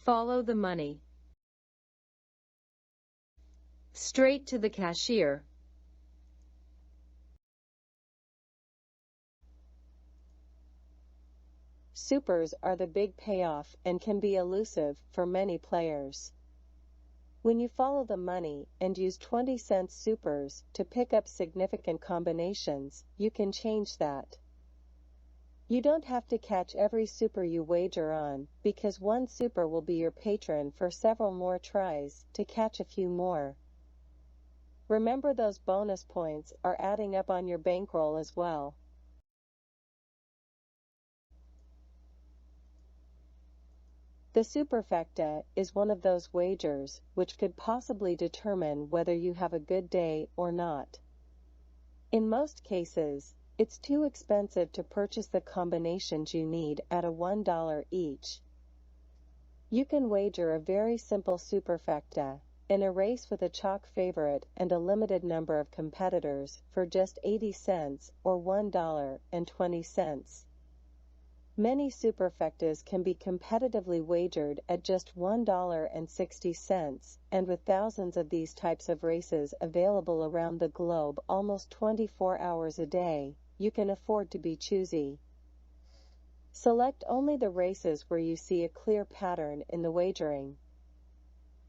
Follow the money. Straight to the cashier. Supers are the big payoff and can be elusive for many players. When you follow the money and use 20-cent supers to pick up significant combinations, you can change that. You don't have to catch every super you wager on, because one super will be your patron for several more tries to catch a few more. Remember, those bonus points are adding up on your bankroll as well. The superfecta is one of those wagers which could possibly determine whether you have a good day or not. In most cases, it's too expensive to purchase the combinations you need at a $1 each. You can wager a very simple superfecta in a race with a chalk favorite and a limited number of competitors for just 80 cents or $1.20. Many superfectas can be competitively wagered at just $1.60, and with thousands of these types of races available around the globe almost 24 hours a day, you can afford to be choosy. Select only the races where you see a clear pattern in the wagering.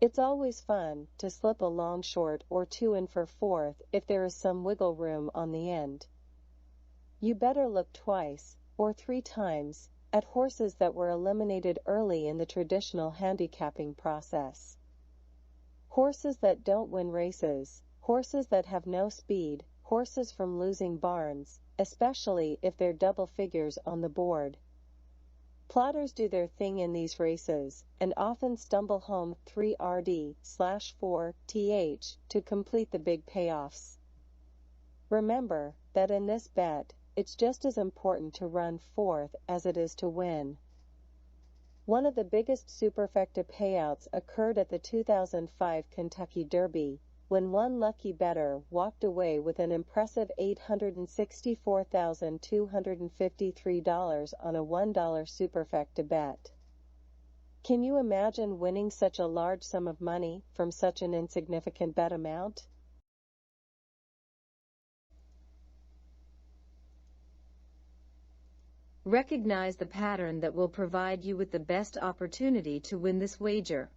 It's always fun to slip a long short or two in for fourth if there is some wiggle room on the end. You better look twice, or 3 times, at horses that were eliminated early in the traditional handicapping process. Horses that don't win races, horses that have no speed, horses from losing barns, especially if they're double figures on the board. Plotters do their thing in these races, and often stumble home 3RD/4TH to complete the big payoffs. Remember that in this bet, it's just as important to run fourth as it is to win. One of the biggest superfecta payouts occurred at the 2005 Kentucky Derby, when one lucky bettor walked away with an impressive $864,253 on a $1 superfecta bet. Can you imagine winning such a large sum of money from such an insignificant bet amount? Recognize the pattern that will provide you with the best opportunity to win this wager.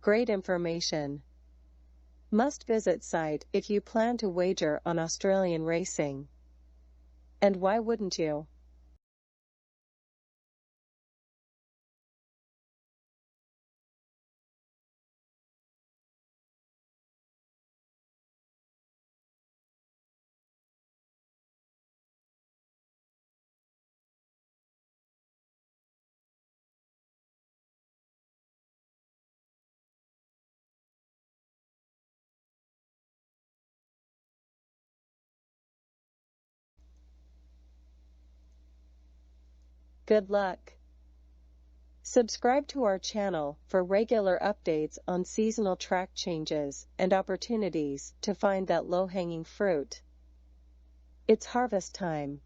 Great information. Must visit site if you plan to wager on Australian racing. And why wouldn't you? Good luck. Subscribe to our channel for regular updates on seasonal track changes and opportunities to find that low-hanging fruit. It's harvest time.